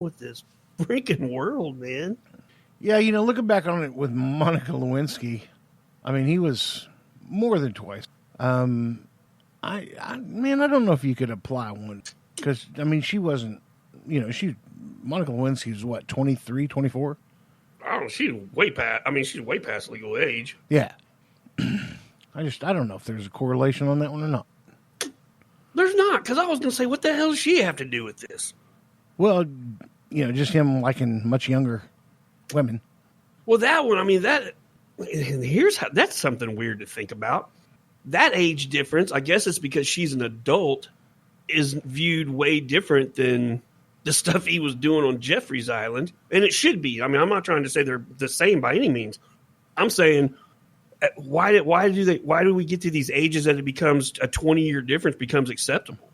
with this freaking world, man. Yeah, looking back on it with Monica Lewinsky, I mean, he was more than twice. I don't know if you could apply one because I mean, she wasn't. Monica Lewinsky was what, 23, 24? Oh, she's way past legal age. Yeah. I don't know if there's a correlation on that one or not. There's not, because I was going to say, what the hell does she have to do with this? Well, just him liking much younger women. Well, that one, I mean, that's something weird to think about. That age difference, I guess it's because she's an adult, is viewed way different than the stuff he was doing on Jeffrey's Island. And it should be. I mean, I'm not trying to say they're the same by any means. I'm saying, why do we get to these ages that it becomes a 20-year difference becomes acceptable?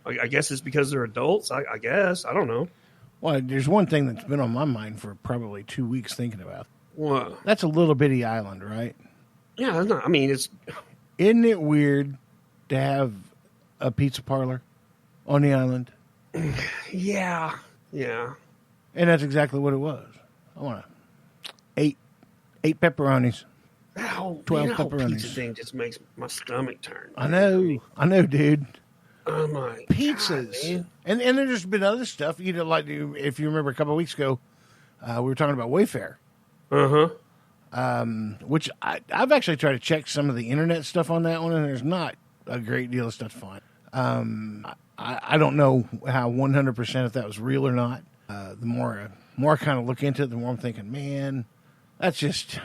I guess it's because they're adults. I guess. I don't know. Well, there's one thing that's been on my mind for probably 2 weeks thinking about. What? That's a little bitty island, right? Yeah, it's not. I mean, Isn't it weird to have a pizza parlor on the island? Yeah. And that's exactly what it was. I want 8 pepperonis. 12 pepperonis. Pizza thing just makes my stomach turn. I know, dude. I'm like, pizzas, and there's just been other stuff. Like if you remember a couple of weeks ago, we were talking about Wayfair. Which I've actually tried to check some of the internet stuff on that one, and there's not a great deal of stuff to find. I don't know how 100% if that was real or not. The more I kind of look into it, the more I'm thinking, man, that is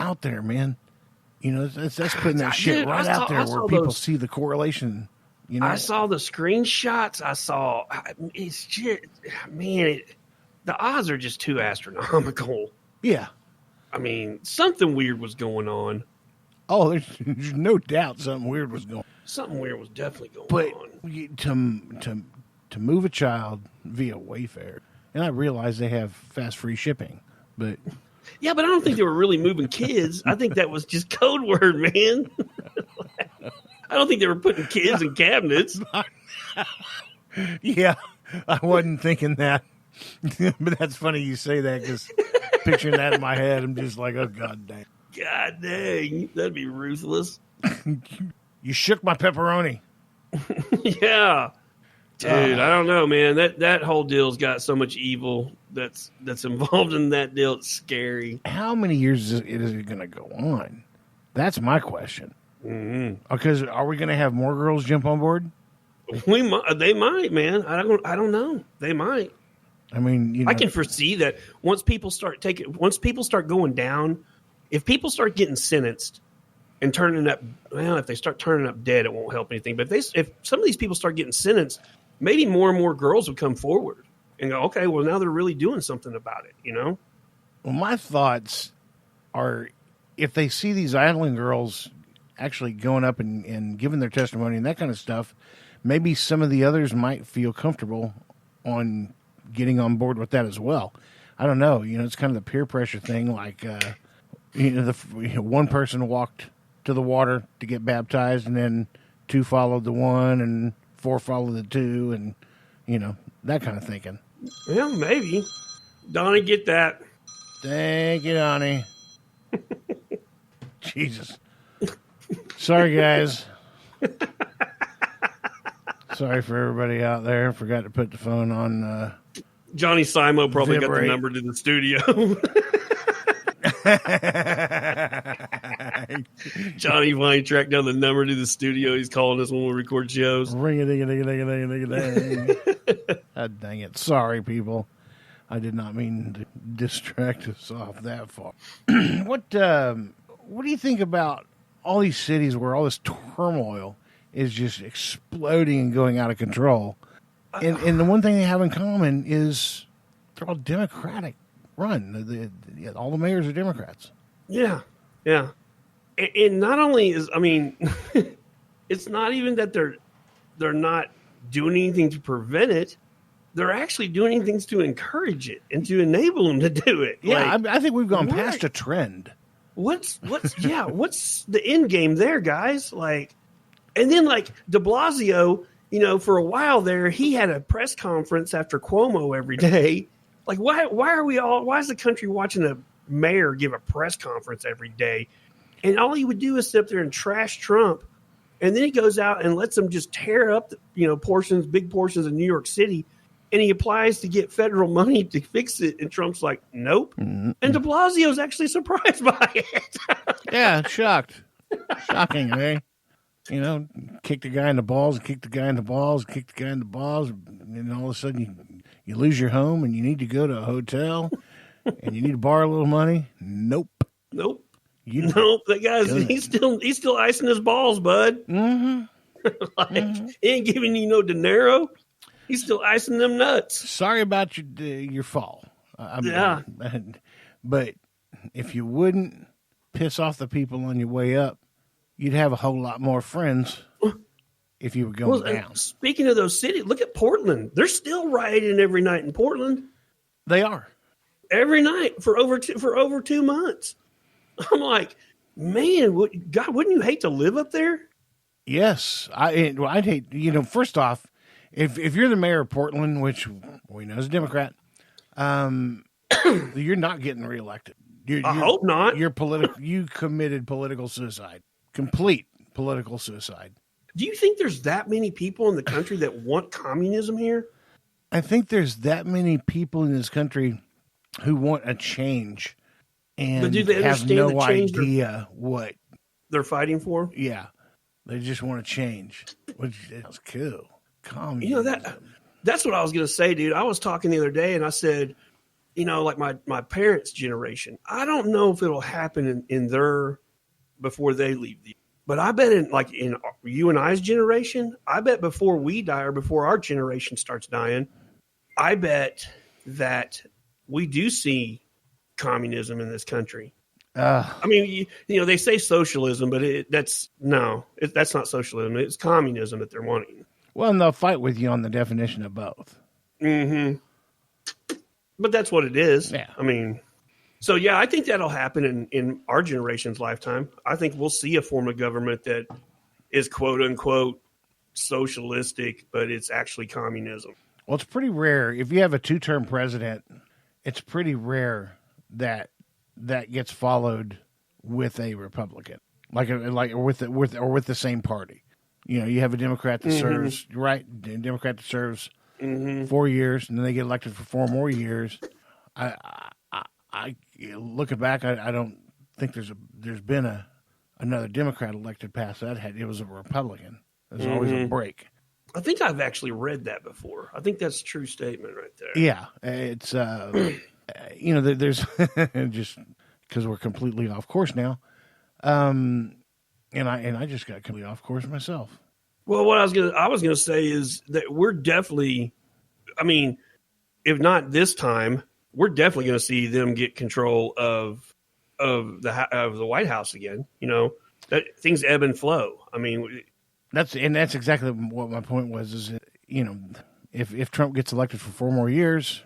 out there, man. That's putting that shit right out there where people see the correlation. I saw the screenshots. It's just, man, the odds are just too astronomical. Yeah. I mean, something weird was going on. Oh, there's no doubt something weird was going on. Something weird was definitely going on. But to move a child via Wayfair, and I realize they have fast free shipping, but... Yeah, but I don't think they were really moving kids. I think that was just code word, man. I don't think they were putting kids in cabinets. Yeah, I wasn't thinking that. But that's funny you say that because picturing that in my head, I'm just like, oh, God dang. God dang, that'd be ruthless. You shook my pepperoni. Yeah. Dude, I don't know, man. That whole deal's got so much evil that's involved in that deal. It's scary. How many years is it going to go on? That's my question. Mm-hmm. Because are we going to have more girls jump on board? They might, man. I don't know. They might. I mean, I can foresee that once people start going down, if people start getting sentenced and turning up, well, if they start turning up dead, it won't help anything. But if some of these people start getting sentenced, maybe more and more girls would come forward and go, okay, well, now they're really doing something about it, Well, my thoughts are if they see these island girls actually going up and giving their testimony and that kind of stuff, maybe some of the others might feel comfortable on getting on board with that as well. I don't know. It's kind of the peer pressure thing. Like, one person walked to the water to get baptized, and then 2 followed the 1, and 4 followed the 2, and that kind of thinking. Well, maybe. Donnie, get that. Thank you, Donnie. Jesus. Sorry, guys. Sorry for everybody out there. Forgot to put the phone on. Johnny Simo probably vibrate. Got the number to the studio. Johnny finally tracked down the number to the studio. He's calling us when we record shows. Ring a ding a ding a ding a ding a ding a ding. God dang it. Sorry, people. I did not mean to distract us off that far. What do you think about all these cities where all this turmoil is just exploding and going out of control? And the one thing they have in common is they're all Democratic run. All the mayors are Democrats. Yeah. And not only it's not even that they're not doing anything to prevent it. They're actually doing things to encourage it and to enable them to do it. Yeah, I think we've gone past a trend. What's the end game there, guys? And then de Blasio for a while there, he had a press conference after Cuomo every day. Like, why is the country watching a mayor give a press conference every day? And all he would do is sit up there and trash Trump. And then he goes out and lets them just tear up, big portions of New York City. And he applies to get federal money to fix it. And Trump's like, nope. Mm-hmm. And de Blasio's actually surprised by it. Yeah, shocked. Shocking, eh? Kick the guy in the balls, kick the guy in the balls, kick the guy in the balls. And all of a sudden you lose your home and you need to go to a hotel and you need to borrow a little money. Nope. That guy's he's still icing his balls, bud. Mm-hmm. He ain't giving you no dinero. He's still icing them nuts. Sorry about your fall. Yeah. But if you wouldn't piss off the people on your way up, you'd have a whole lot more friends if you were going down. Speaking of those cities, look at Portland. They're still rioting every night in Portland. They are. Every night for over 2 months. I'm like, man, God, wouldn't you hate to live up there? Yes. I'd hate, first off, if you're the mayor of Portland, which we know is a Democrat, you're not getting reelected. I hope not. You committed political suicide. Complete political suicide. Do you think there's that many people in the country that want communism here? I think there's that many people in this country who want a change and but do they have no idea what they're fighting for. Yeah, they just want to change, which is cool. Communism. That's what I was going to say, dude. I was talking the other day, and I said, like my parents' generation. I don't know if it'll happen in their before they leave. But I bet in you and I's generation, I bet before we die or before our generation starts dying, I bet that we do see communism in this country. I mean, they say socialism, but that's not socialism. It's communism that they're wanting. Well, and they'll fight with you on the definition of both. Mm-hmm. But that's what it is. Yeah. I mean, so yeah, I think that'll happen in our generation's lifetime. I think we'll see a form of government that is quote unquote socialistic, but it's actually communism. Well, it's pretty rare. If you have a 2-term president, it's pretty rare that gets followed with a Republican, with the same party. You have a Democrat that serves, right? A Democrat that serves 4 years, and then they get elected for 4 more years. I looking back, I don't think there's been another Democrat elected past that. It was a Republican. There's always a break. I think I've actually read that before. I think that's a true statement right there. Yeah, it's there's just because we're completely off course now, and I just got completely off course myself. Well, what I was gonna say is that we're definitely, I mean, if not this time, we're definitely going to see them get control of the White House again. That things ebb and flow. I mean, that's exactly what my point was. Is if Trump gets elected for 4 more years,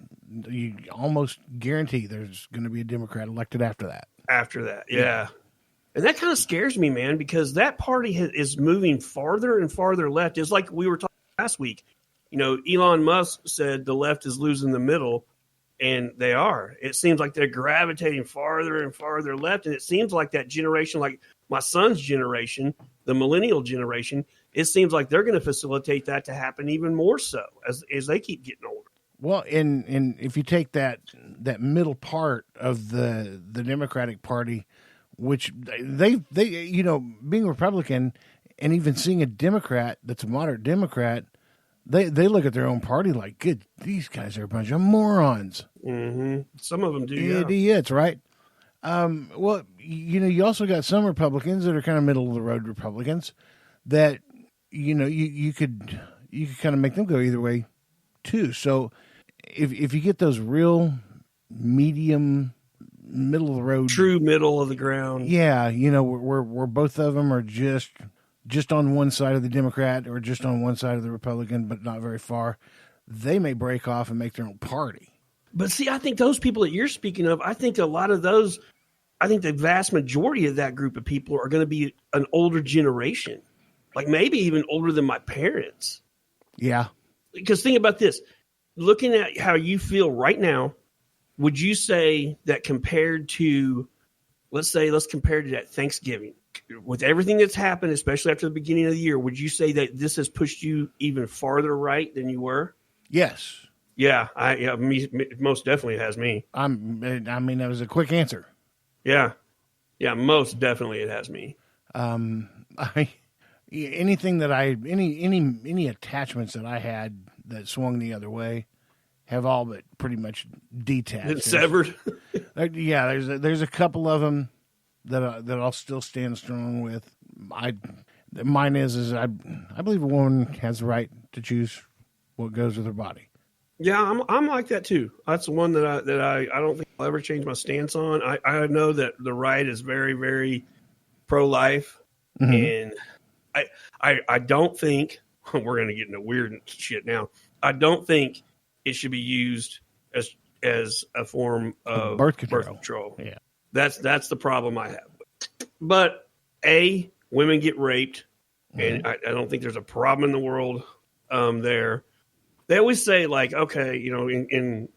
you almost guarantee there's going to be a Democrat elected after that. Yeah. And that kind of scares me, man, because that party is moving farther and farther left. It's like we were talking last week. Elon Musk said the left is losing the middle, and they are. It seems like they're gravitating farther and farther left, and it seems like that generation, like my son's generation, the millennial generation, it seems like they're going to facilitate that to happen even more so as they keep getting older. Well, and if you take that middle part of the Democratic Party, which they being Republican and even seeing a Democrat that's a moderate Democrat, they look at their own party like, good, these guys are a bunch of morons. Mm-hmm. Some of them do, idiots, right? Well, you also got some Republicans that are kind of middle of the road Republicans that you could kind of make them go either way too. So if you get those real medium, middle of the road, true middle of the ground, yeah, where both of them are just on one side of the Democrat or just on one side of the Republican, but not very far, they may break off and make their own party. But see, I think those people that you're speaking of, I think a lot of those, I think the vast majority of that group of people are going to be an older generation, like maybe even older than my parents. Yeah. Because think about this. Looking at how you feel right now, would you say that compared to, let's compare to that Thanksgiving, with everything that's happened, especially after the beginning of the year, would you say that this has pushed you even farther right than you were? Yes. Yeah, most definitely it has me. I mean, that was a quick answer. Yeah, most definitely it has me. Anything that any attachments that I had that swung the other way have all but pretty much detached. It's severed. Yeah, there's a couple of them that I'll still stand strong with. Mine is I believe a woman has the right to choose what goes with her body. Yeah, I'm like that too. That's the one that I don't think I'll ever change my stance on. I know that the right is very, very pro-life, and I don't think we're going to get into weird shit now. I don't think it should be used as a form of birth control. Yeah, that's the problem I have. But women get raped, and I don't think there's a problem in the world there. They always say, like, okay, in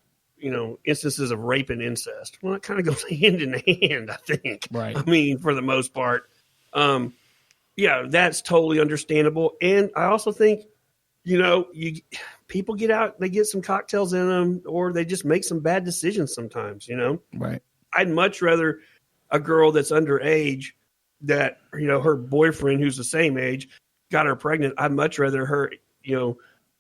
instances of rape and incest. Well, it kind of goes hand in hand, I think. Right. I mean, for the most part. Yeah, that's totally understandable. And I also think, people get out, they get some cocktails in them, or they just make some bad decisions sometimes, Right. I'd much rather a girl that's underage that, her boyfriend who's the same age got her pregnant. I'd much rather her,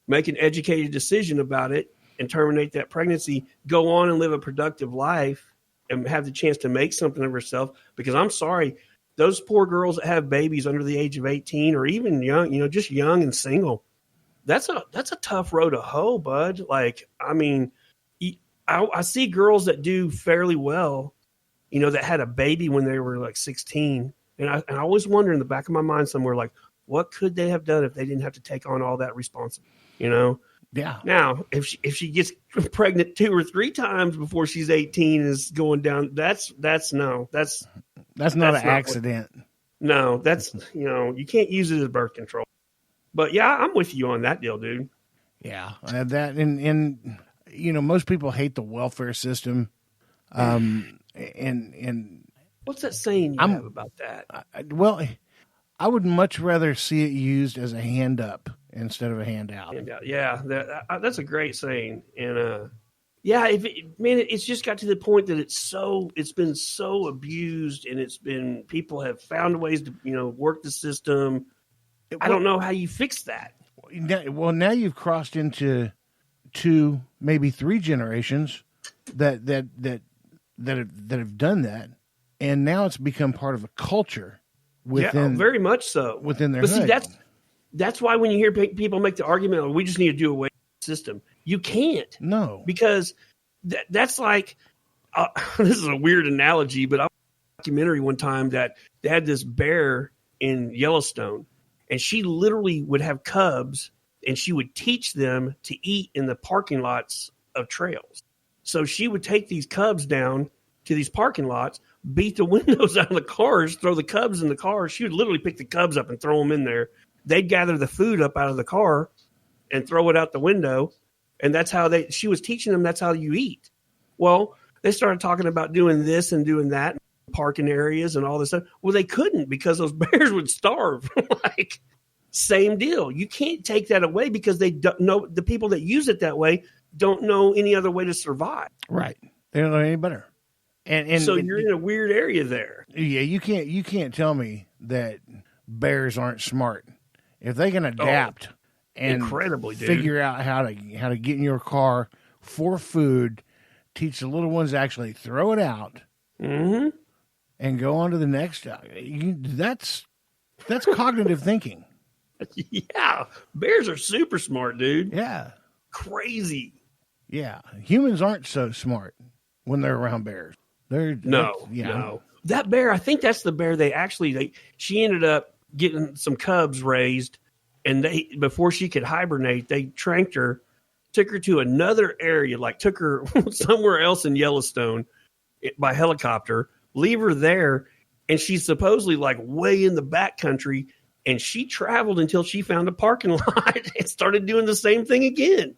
make an educated decision about it and terminate that pregnancy, go on and live a productive life and have the chance to make something of herself. Because I'm sorry, those poor girls that have babies under the age of 18 or even young, just young and single, that's a tough road to hoe, bud. Like, I mean, I see girls that do fairly well, that had a baby when they were like 16. And I always wonder in the back of my mind somewhere, like, what could they have done if they didn't have to take on all that responsibility? Yeah. Now, if she gets pregnant 2 or 3 times before she's 18 is going down, that's not an accident. No, that's you can't use it as birth control. But yeah, I'm with you on that deal, dude. Yeah, that and most people hate the welfare system. And what's that saying you have about that? I would much rather see it used as a hand up instead of a handout. Yeah, that's a great saying. And it's just got to the point that it's been so abused, and people have found ways to work the system. I don't know how you fix that. Well, now you've crossed into 2, maybe 3 generations that have done that, and now it's become part of a culture. Very much so within their. But hood. See, that's why when you hear people make the argument, we just need to do away with the system. You can't. No, because that's like this is a weird analogy, but I watched a documentary one time that they had this bear in Yellowstone, and she literally would have cubs, and she would teach them to eat in the parking lots of trails. So she would take these cubs down to these parking lots, beat the windows out of the cars, throw the cubs in the car. She would literally pick the cubs up and throw them in there. They'd gather the food up out of the car and throw it out the window. And that's how she was teaching them that's how you eat. Well, they started talking about doing this and doing that, parking areas and all this stuff. Well, they couldn't because those bears would starve. Like, same deal. You can't take that away because they don't know, the people that use it that way don't know any other way to survive. Right. They don't know any better. And so you're in a weird area there. Yeah, you can't tell me that bears aren't smart. If they can adapt and incredibly, figure out how to get in your car for food, teach the little ones to actually throw it out, and go on to the next. That's cognitive thinking. Yeah, bears are super smart, dude. Yeah, crazy. Yeah, humans aren't so smart when they're around bears. No. That bear, I think that's the bear she ended up getting some cubs raised, and before she could hibernate, they tranked her, took her to another area, like took her somewhere else in Yellowstone by helicopter, leave her there, and she's supposedly like way in the back country, And she traveled until she found a parking lot and started doing the same thing again.